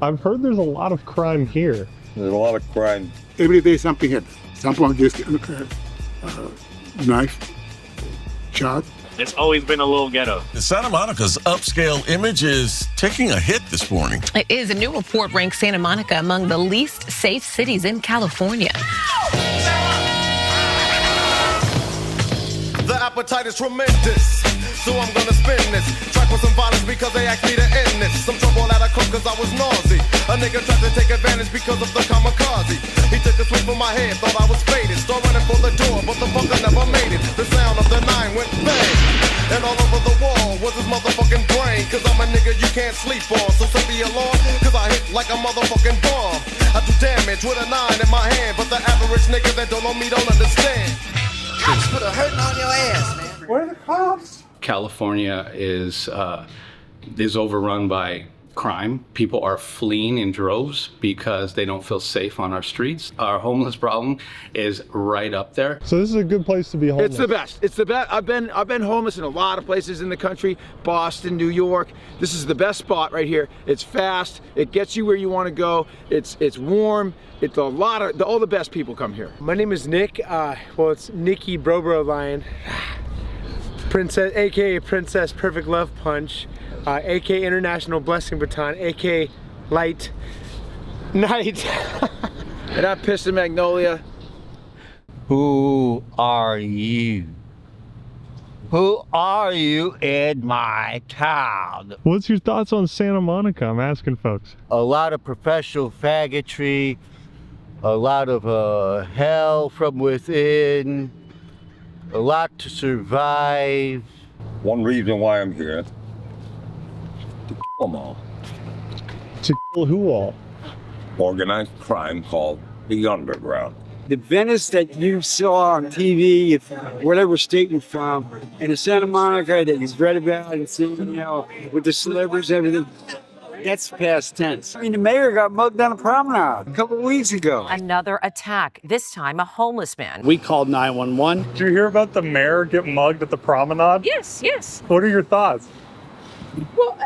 I've heard there's a lot of crime here. There's a lot of crime. Every day something hits. Someone gets knife, shot. It's always been a little ghetto. Santa Monica's upscale image is taking a hit this morning. It is. A new report ranks Santa Monica among the least safe cities in California. The appetite is tremendous, so I'm gonna spin this track with some violence because they asked me to end this. Some trouble at a cook cause I was nauseous. A nigga tried to take advantage because of the kamikaze. He took a swing from my head, thought I was faded. Start running for the door, but the fucker never made it. The sound of the 9 went bang, and all over the wall was his motherfucking brain. Cause I'm a nigga you can't sleep on, so set the alarm, cause I hit like a motherfucking bomb. I do damage with a 9 in my hand, but the average nigga that don't know me don't understand. Cops put a hurting on your ass, man. Where are the cops? California is overrun by crime. People are fleeing in droves because they don't feel safe on our streets. Our homeless problem is right up there. So this is a good place to be homeless. It's the best. It's the best. I've been homeless in a lot of places in the country, Boston, New York. This is the best spot right here. It's fast. It gets you where you want to go. It's warm. It's all the best people come here. My name is Nick. It's Nikki Brobro Lion. Princess, aka Princess Perfect Love Punch, aka International Blessing Baton, aka Light Night. And I'm Piston Magnolia. Who are you? Who are you in my town? What's your thoughts on Santa Monica? I'm asking folks. A lot of professional faggotry, a lot of hell from within, a lot to survive. One reason why I'm here, to kill them all. To kill who all? Organized crime called the Underground. The Venice that you saw on TV, if whatever state you're from, and the Santa Monica that you've read about and seen, with the celebrities and everything, that's past tense. I mean, the mayor got mugged on a promenade a couple of weeks ago. Another attack, this time a homeless man. We called 911. Did you hear about the mayor get mugged at the promenade? Yes. What are your thoughts? Well,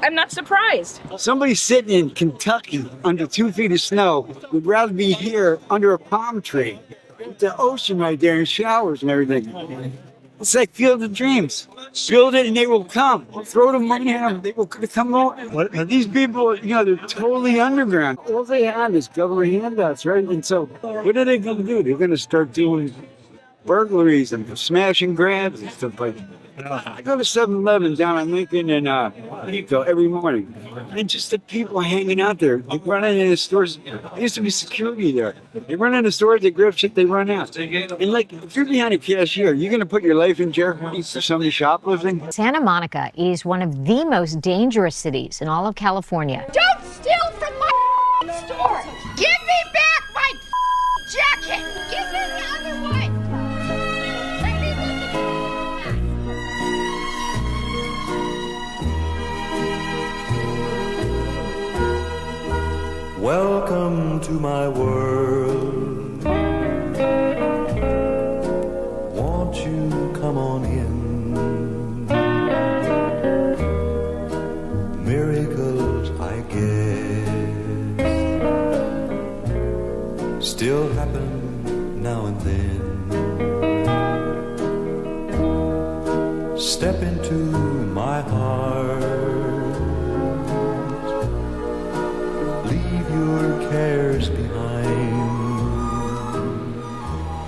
I'm not surprised. Somebody sitting in Kentucky under 2 feet of snow would rather be here under a palm tree with the ocean right there and showers and everything. It's like Field of Dreams. Build it and they will come. Throw the money at them, they will come over. These people, they're totally underground. All they have is government handouts, right? And so what are they going to do? They're going to start doing burglaries and smash and grabs and stuff like that. I go to 7-Eleven down on Lincoln and Pico every morning. And just the people hanging out there. They run into the stores. There used to be security there. They run into stores, they grab shit, they run out. And like, if you're behind a cashier, you're going to put your life in jeopardy for somebody shoplifting? Santa Monica is one of the most dangerous cities in all of California. Don't steal from my store! Give me back my jacket! Give me the other one! Welcome to my world. Won't you come on in? Miracles, I guess, still happen now and then. Step into my heart. Your cares behind.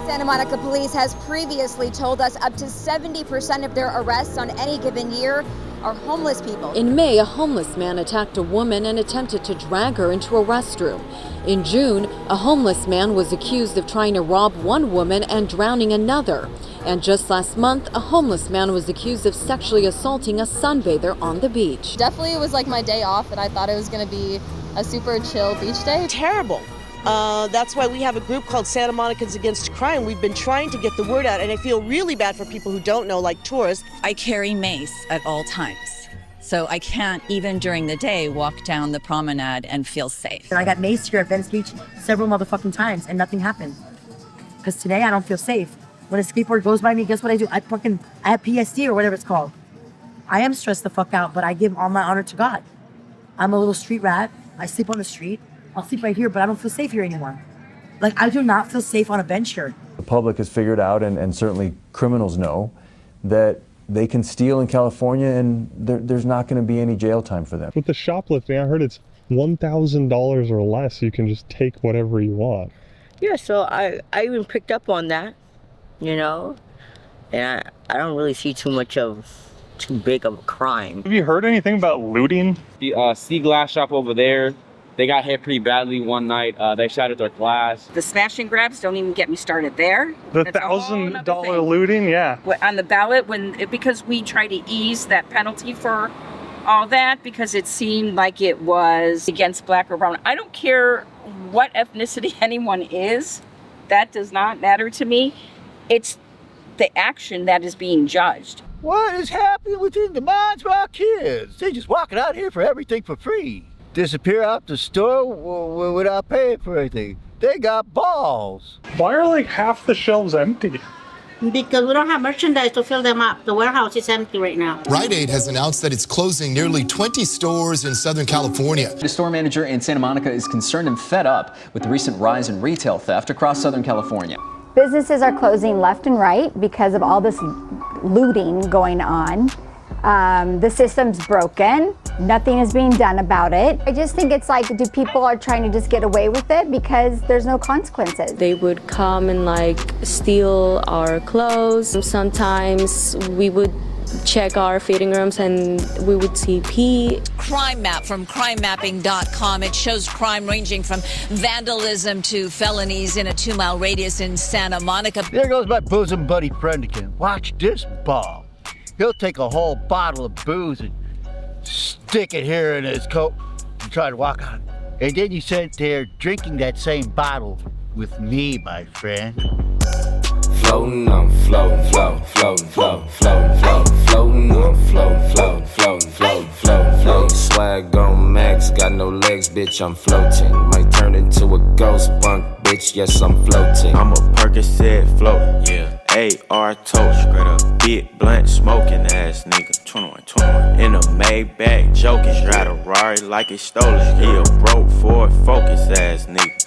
Santa Monica Police has previously told us up to 70% of their arrests on any given year are homeless people. In May, a homeless man attacked a woman and attempted to drag her into a restroom. In June, a homeless man was accused of trying to rob one woman and drowning another. And just last month, a homeless man was accused of sexually assaulting a sunbather on the beach. Definitely it was like my day off, and I thought it was going to be a super chill beach day. Terrible. That's why we have a group called Santa Monicans Against Crime. We've been trying to get the word out, and I feel really bad for people who don't know, like tourists. I carry mace at all times, so I can't, even during the day, walk down the promenade and feel safe. I got maced here at Venice Beach several motherfucking times, and nothing happened. Because today I don't feel safe. When a skateboard goes by me, guess what I do? I have PSD or whatever it's called. I am stressed the fuck out, but I give all my honor to God. I'm a little street rat. I sleep on the street. I'll sleep right here, but I don't feel safe here anymore. Like, I do not feel safe on a bench here. The public has figured out, and certainly criminals know, that they can steal in California and there's not going to be any jail time for them. With the shoplifting, I heard it's $1,000 or less. You can just take whatever you want. Yeah, so I even picked up on that, you know, and I don't really see too big of a crime. Have you heard anything about looting? The Sea Glass shop over there, they got hit pretty badly one night. They shattered their glass. The smash and grabs, don't even get me started there. The $1,000 looting, yeah. On the ballot, because we try to ease that penalty for all that, because it seemed like it was against black or brown. I don't care what ethnicity anyone is. That does not matter to me. It's the action that is being judged. What is happening within the minds of our kids? They just walking out here for everything for free. Disappear out the store without paying for anything. They got balls. Why are like half the shelves empty? Because we don't have merchandise to fill them up. The warehouse is empty right now. Rite Aid has announced that it's closing nearly 20 stores in Southern California. The store manager in Santa Monica is concerned and fed up with the recent rise in retail theft across Southern California. Businesses are closing left and right because of all this looting going on. The system's broken. Nothing is being done about it. I just think it's like, do people are trying to just get away with it because there's no consequences? They would come and like steal our clothes. Sometimes we would check our fitting rooms and we would see pee. Crime map from crimemapping.com. It shows crime ranging from vandalism to felonies in a 2-mile radius in Santa Monica. There goes my bosom buddy friend again. Watch this ball. He'll take a whole bottle of booze and stick it here in his coat and try to walk on it. And then you sit there drinking that same bottle with me, my friend. Floating on, floating, floating, floating, floating, floating, floating, floating on, floating, floating, floating, floating, floating, floating. Swag on max, got no legs, bitch, I'm floating. Might turn into a ghost bunk, bitch, yes, I'm floating. I'm a Percocet float, yeah. AR toast, straight up, big blunt smoking ass nigga. 21, 21. In a Maybach, joking, drive a Rari like it's stolen. He a broke Ford Focus ass nigga.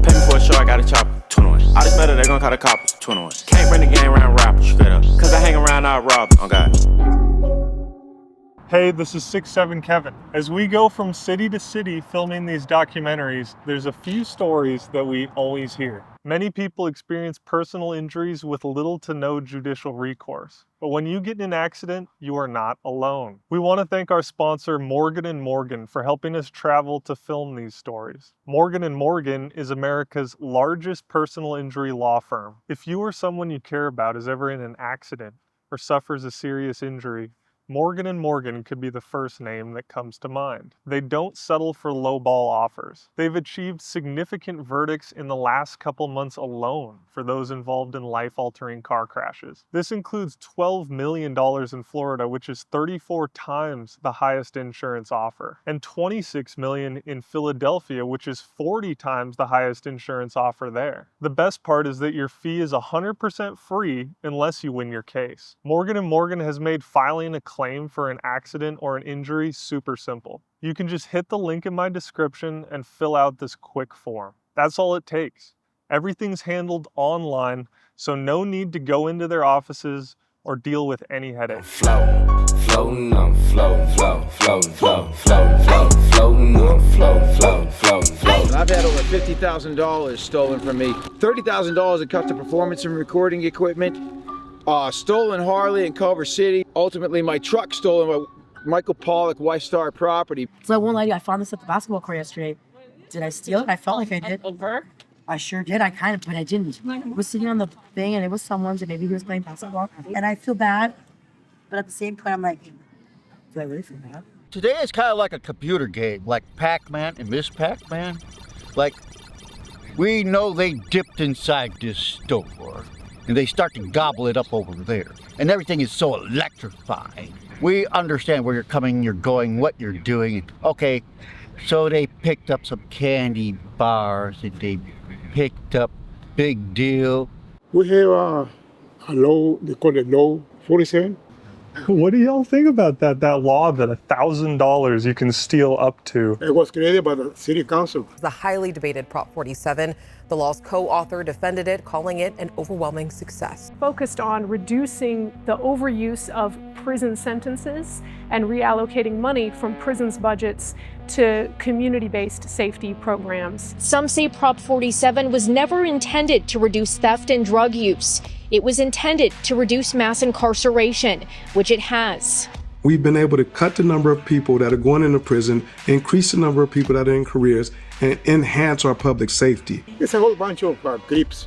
Pay me for a show, I got a chopper. 21. I just better they gon' call the cops. 21. Can't bring the game around rappers, straight up. Cause I hang around all robbers. Oh God. Hey, this is 6'7" Kevin. As we go from city to city filming these documentaries, there's a few stories that we always hear. Many people experience personal injuries with little to no judicial recourse. But when you get in an accident, you are not alone. We want to thank our sponsor, Morgan & Morgan, for helping us travel to film these stories. Morgan & Morgan is America's largest personal injury law firm. If you or someone you care about is ever in an accident or suffers a serious injury, Morgan & Morgan could be the first name that comes to mind. They don't settle for lowball offers. They've achieved significant verdicts in the last couple months alone for those involved in life-altering car crashes. This includes $12 million in Florida, which is 34 times the highest insurance offer, and $26 million in Philadelphia, which is 40 times the highest insurance offer there. The best part is that your fee is 100% free unless you win your case. Morgan & Morgan has made filing a claim for an accident or an injury super simple. You can just hit the link in my description and fill out this quick form. That's all it takes. Everything's handled online, so no need to go into their offices or deal with any headache. Floating on, floating, floating, floating, floating, floating, floating, floating on, floating, floating, floating, floating. I've had over $50,000 stolen from me. $30,000 in custom performance and recording equipment. Stolen Harley in Culver City. Ultimately, my truck stolen by Michael Pollock, White Star Property. So I won't lie to you, I found this at the basketball court yesterday. Did I steal it? I felt like I did. I sure did. I kind of, but I didn't. It was sitting on the thing and it was someone's and maybe he was playing basketball. And I feel bad, but at the same point, I'm like, do I really feel bad? Today is kind of like a computer game, like Pac-Man and Miss Pac-Man. Like, we know they dipped inside this store and they start to gobble it up over there. And everything is so electrifying. We understand where you're coming, you're going, what you're doing. Okay, so they picked up some candy bars and they picked up big deal. We have a low, they call it low 47. What do y'all think about that law that $1,000 you can steal up to? It was created by the city council. The highly debated Prop 47, the law's co-author defended it, calling it an overwhelming success. Focused on reducing the overuse of prison sentences and reallocating money from prisons' budgets to community-based safety programs. Some say Prop 47 was never intended to reduce theft and drug use. It was intended to reduce mass incarceration, which it has. We've been able to cut the number of people that are going into prison, increase the number of people that are in careers, and enhance our public safety. It's a whole bunch of creeps,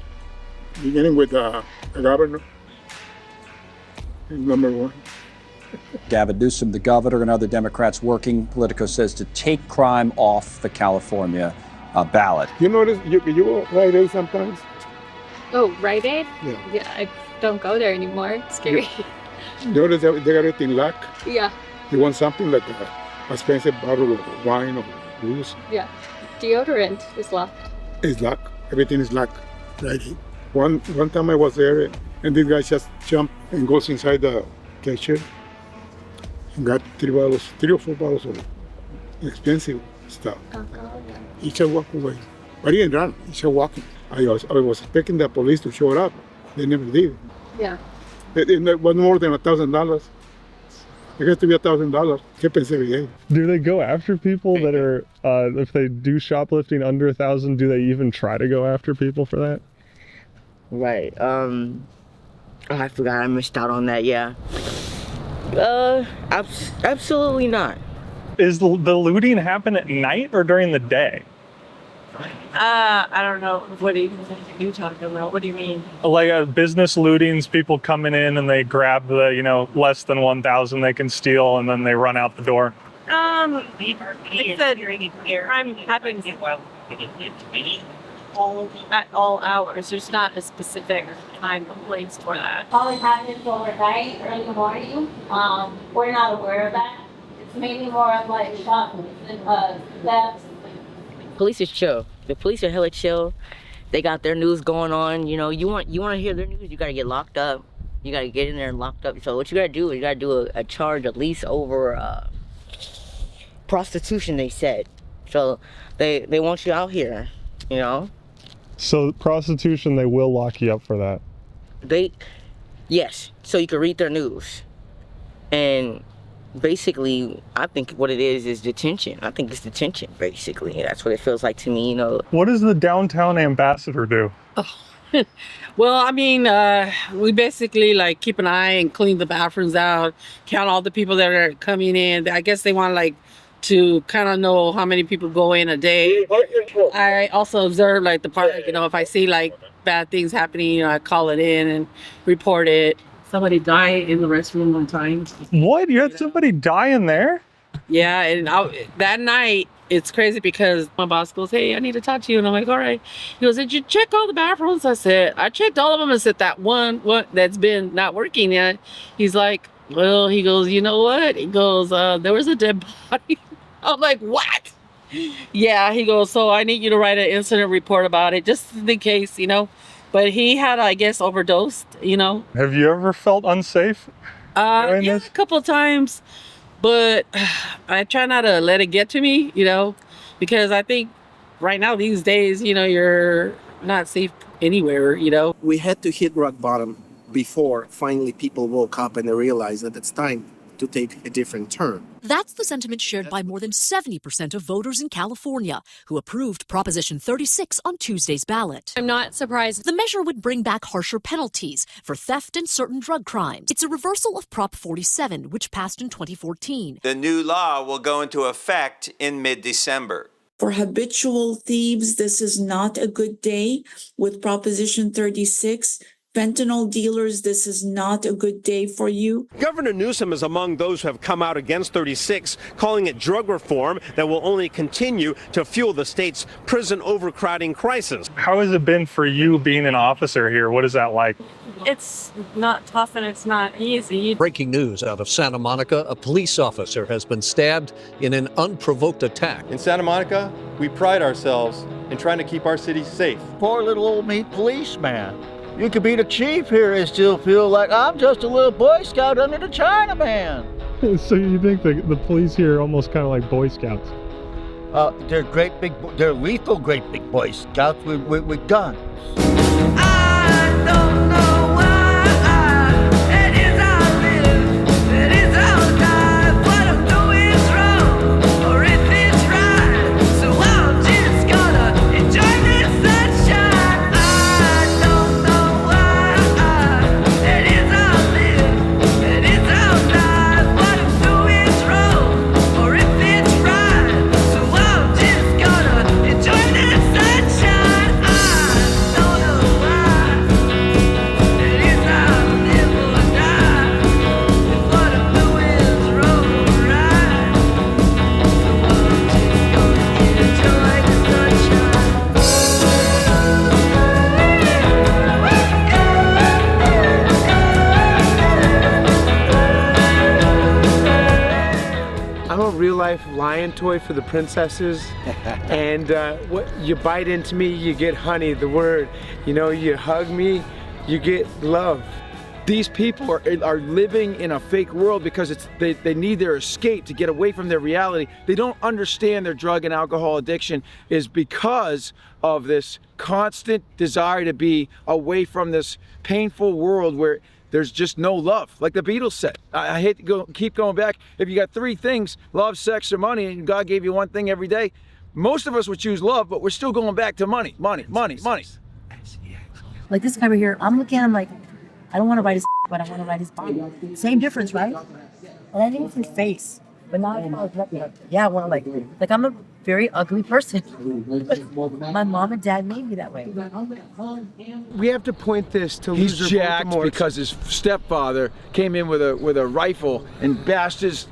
beginning with the governor, number one. Gavin Newsom, the governor, and other Democrats working, Politico says, to take crime off the California ballot. You notice, you go Rite Aid sometimes? Oh, Rite Aid? Yeah. I don't go there anymore. It's scary. You notice that they got it in lock? Yeah. You want something like a expensive bottle of wine or booze? Yeah. Deodorant is locked. It's locked. Everything is locked. Right. One time I was there, and this guy just jumped and goes inside the cashier and got 3 or 4 bottles of expensive stuff. He just walked away. But he didn't run. He just walking. I was expecting the police to show up. They never did. Yeah. It was more than $1,000. It has to be $1,000. ¿Qué pensé bien? Do they go after people that are, if they do shoplifting under 1,000, do they even try to go after people for that? Right. Oh, I forgot. I missed out on that. Yeah. Absolutely not. Is the looting happen at night or during the day? I don't know. What are you talking about? What do you mean? Like business lootings, people coming in and they grab the, less than 1,000 they can steal and then they run out the door. It's a crime happens at all hours. There's not a specific time or place for that. All it happens overnight, early morning. We're not aware of that. It's mainly more of like shoplifting and thefts. Police is chill. The police are hella chill. They got their news going on. You want to hear their news, you gotta get locked up. You gotta get in there and locked up. So what you gotta do is you gotta do a charge at least over prostitution, they said. So they want you out here, So prostitution, they will lock you up for that? Yes, so you can read their news. And basically, I think what it is detention. I think it's detention, basically. That's what it feels like to me, What does the downtown ambassador do? Well, I mean, we basically keep an eye and clean the bathrooms out, count all the people that are coming in. I guess they want to kind of know how many people go in a day. I also observe the part, if I see bad things happening, I call it in and report it. Somebody died in the restroom one time. What? You had somebody die in there? Yeah, and that night, it's crazy because my boss goes, "Hey, I need to talk to you." And I'm like, "All right." He goes, "Did you check all the bathrooms?" I said, "I checked all of them." I said, "That one that's been not working yet." He's like, "Well," he goes, "You know what?" He goes, "There was a dead body." I'm like, "What?" Yeah, he goes, "So I need you to write an incident report about it, just in case, But he had, I guess, overdosed, Have you ever felt unsafe? Yeah, a couple of times. But I try not to let it get to me, because I think right now, these days, you're not safe anywhere, We had to hit rock bottom before finally people woke up and they realized that it's time to take a different turn. That's the sentiment shared by more than 70% of voters in California who approved Proposition 36 on Tuesday's ballot. I'm not surprised. The measure would bring back harsher penalties for theft and certain drug crimes. It's a reversal of Prop 47, which passed in 2014. The new law will go into effect in mid-December. For habitual thieves, this is not a good day. With Proposition 36, fentanyl dealers, this is not a good day for you. Governor Newsom is among those who have come out against 36, calling it drug reform that will only continue to fuel the state's prison overcrowding crisis. How has it been for you being an officer here? What is that like? It's not tough and it's not easy. Breaking news out of Santa Monica, a police officer has been stabbed in an unprovoked attack. In Santa Monica, we pride ourselves in trying to keep our city safe. Poor little old meat policeman. You could be the chief here and still feel like I'm just a little Boy Scout under the Chinaman. So you think the police here are almost kind of like Boy Scouts? They're they're lethal great big Boy Scouts with guns. Real-life lion toy for the princesses, and what you bite into me, you get honey, the word. You know, you hug me, you get love. These people are living in a fake world because they need their escape to get away from their reality. They don't understand their drug and alcohol addiction is because of this constant desire to be away from this painful world where there's just no love. Like the Beatles said, I hate to keep going back. If you got three things, love, sex, or money, and God gave you one thing every day, most of us would choose love, but we're still going back to money, money, money, money. Like this guy right here, I'm looking at him like, I don't want to write his but I want to write his body. Same difference, right? And I think it's his face. But not yeah, I want to like I'm a very ugly person. But my mom and dad made me that way. We have to point this to He's loser jacked Voldemort. because his stepfather came in with a rifle and bashed his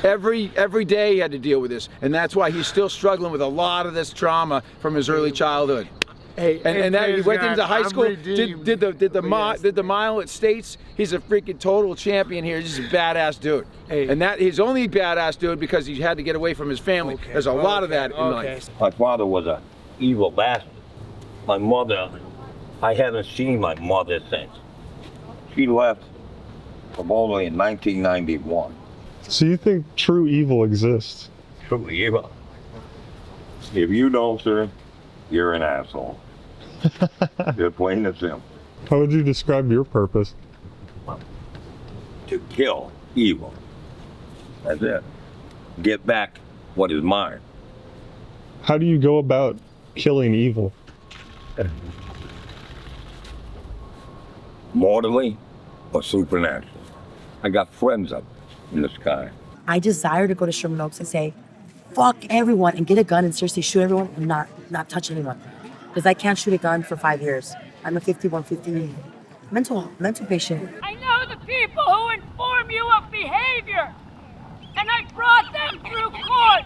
every day he had to deal with this, and that's why he's still struggling with a lot of this trauma from his early childhood. Hey, and that he went into high school, did the mile at States. He's a freaking total champion here. He's just a badass dude. Hey. And that he's only badass dude because he had to get away from his family. Okay. There's a lot of that in life. My father was an evil bastard. My mother, I haven't seen my mother since. She left Promenade in 1991. So you think true evil exists? True evil? If you don't, sir, you're an asshole. Just plain and simple. How would you describe your purpose? To kill evil. That's it. Get back what is mine. How do you go about killing evil? Mortally or supernatural? I got friends up in the sky. I desire to go to Sherman Oaks and say, fuck everyone, and get a gun and seriously shoot everyone and not touch anyone. Because I can't shoot a gun for 5 years. I'm a 5150 mental patient. I know the people who inform you of behavior, and I brought them through court.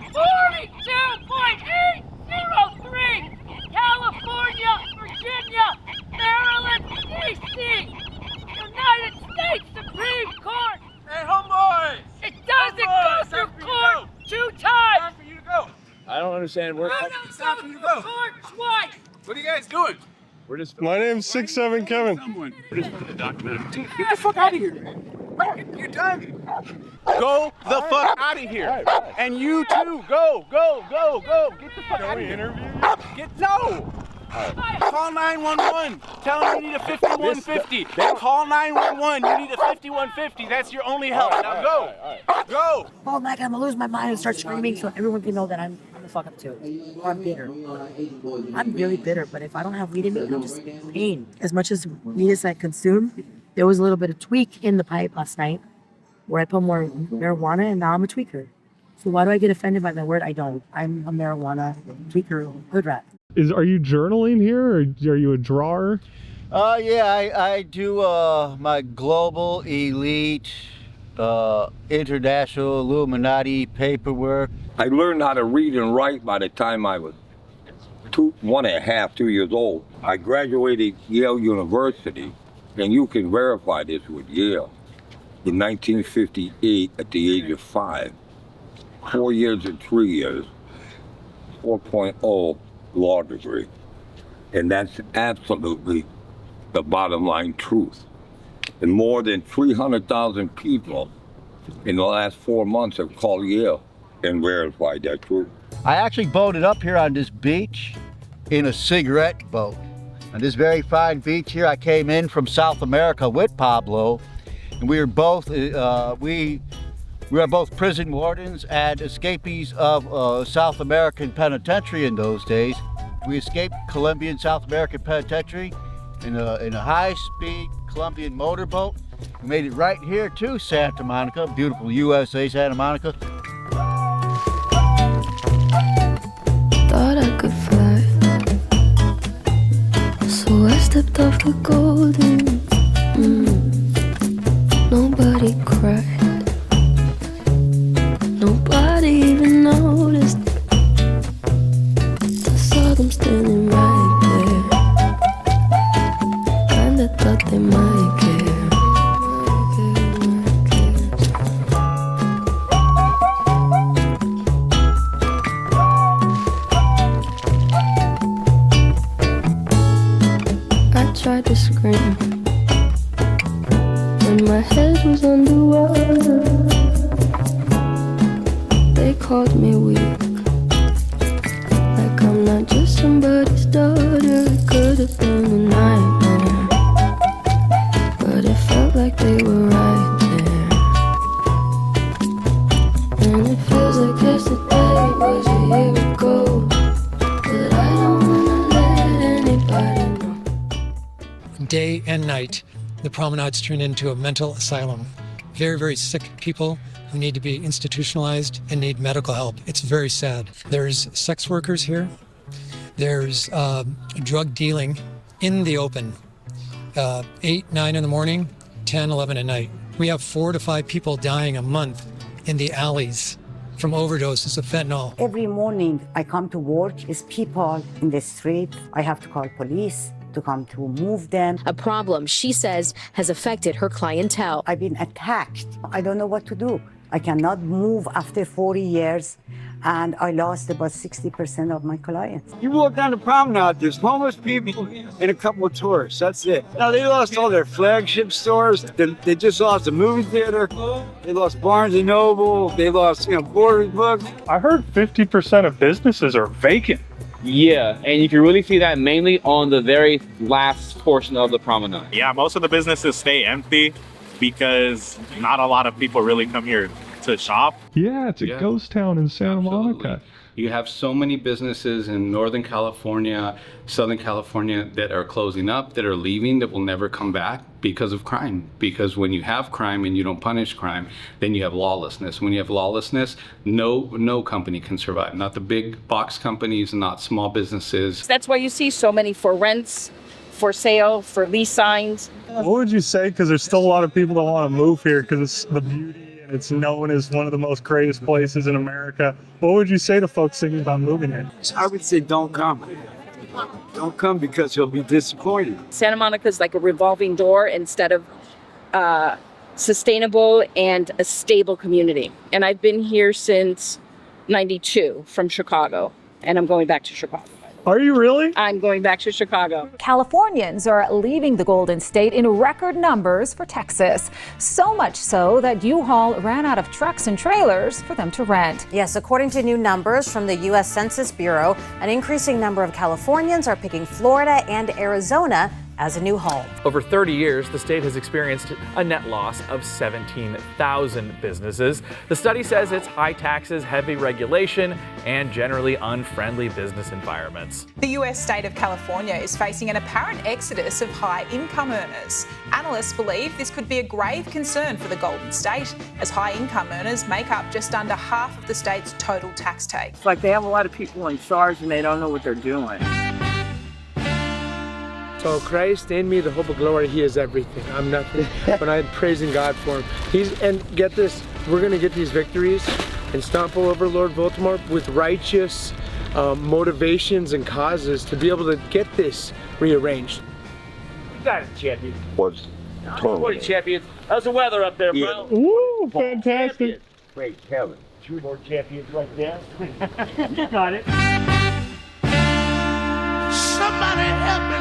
42.803, California, Virginia, Maryland, DC, United States Supreme Court. Hey, homeboys! It doesn't go through court 2 times. Time for you to go. I don't understand. It's time for you to go. Court twice. What are you guys doing? We're just. My name's 6'7" Kevin. We're just doing a documentary. Dude, get the fuck out of here. You're done. Go the fuck out of here. Right. And you too. Go. Get the fuck out of here. Interview? No. Right. Call 911. Tell them you need a 5150. Call 911. You need a 5150. That's your only help. Now go. Go. Oh my God, I'm gonna lose my mind and start screaming so everyone can know that I'm the fuck up too. Or I'm bitter. I'm really bitter, but if I don't have weed in me, I'm just in pain. As much as weed as I consume, there was a little bit of tweak in the pipe last night where I put more marijuana and now I'm a tweaker. So why do I get offended by that word? I don't. I'm a marijuana tweaker hood rat. Are you journaling here, or are you a drawer? Yeah, I do my global elite international Illuminati paperwork. I learned how to read and write by the time I was 2 years old. I graduated Yale University, and you can verify this with Yale, in 1958 at the age of 5. 4 years and 3 years, 4.0 law degree. And that's absolutely the bottom line truth. And more than 300,000 people in the last 4 months have called Yale and verified that truth. I actually boated up here on this beach in a cigarette boat. On this very fine beach here, I came in from South America with Pablo, and we were both we are both prison wardens and escapees of South American penitentiary in those days. We escaped Colombian South American penitentiary in a high-speed Colombian motorboat. We made it right here to Santa Monica, beautiful USA, Santa Monica. Thought I could fly, so I stepped off the golden. Nobody cried, nobody even noticed. I saw them standing right there, and I thought they might care. Tried to scream when my head was underwater. They called me weak, like I'm not just somebody's daughter. It could have been a nightmare, but it felt like they were right there. And it feels like yesterday was a year ago, but I don't wanna let anybody know. Day and night, the promenade's turned into a mental asylum. Very, very sick people who need to be institutionalized and need medical help. It's very sad. There's sex workers here. There's drug dealing in the open. 8, 9 in the morning, 10, 11 at night. We have 4 to 5 people dying a month in the alleys from overdoses of fentanyl. Every morning I come to work, is people in the street. I have to call police to come to move them. A problem she says has affected her clientele. I've been attacked. I don't know what to do. I cannot move after 40 years, and I lost about 60% of my clients. You walk down the promenade, there's homeless people and a couple of tourists. That's it. Now they lost all their flagship stores. They just lost a movie theater. They lost Barnes and Noble. They lost, Borders books. I heard 50% of businesses are vacant. Yeah, and you can really see that mainly on the very last portion of the promenade. Yeah, most of the businesses stay empty because not a lot of people really come here to shop. Yeah, it's a ghost town in Santa Monica. You have so many businesses in Northern California, Southern California that are closing up, that are leaving, that will never come back because of crime. Because when you have crime and you don't punish crime, then you have lawlessness. When you have lawlessness, no company can survive. Not the big box companies, not small businesses. That's why you see so many for rents, for sale, for lease signs. What would you say, because there's still a lot of people that want to move here because it's the beauty and it's known as one of the most greatest places in America. What would you say to folks thinking about moving here? I would say don't come. Don't come because you'll be disappointed. Santa Monica is like a revolving door instead of sustainable and a stable community. And I've been here since '92 from Chicago, and I'm going back to Chicago. Are you really? I'm going back to Chicago. Californians are leaving the Golden State in record numbers for Texas. So much so that U-Haul ran out of trucks and trailers for them to rent. Yes, according to new numbers from the U.S. Census Bureau, an increasing number of Californians are picking Florida and Arizona as a new home. Over 30 years, the state has experienced a net loss of 17,000 businesses. The study says it's high taxes, heavy regulation, and generally unfriendly business environments. The US state of California is facing an apparent exodus of high-income earners. Analysts believe this could be a grave concern for the Golden State, as high-income earners make up just under half of the state's total tax take. It's like they have a lot of people in charge and they don't know what they're doing. So Christ in me, the hope of glory, he is everything. I'm nothing, but I'm praising God for him. And get this, we're gonna get these victories and stomp all over Lord Voldemort with righteous motivations and causes to be able to get this rearranged. You got it, champion. What's What, champion? How's the weather up there, bro? Ooh, fantastic. Champion. Great, Kevin. 2 more champions right there. You got it. Somebody help me.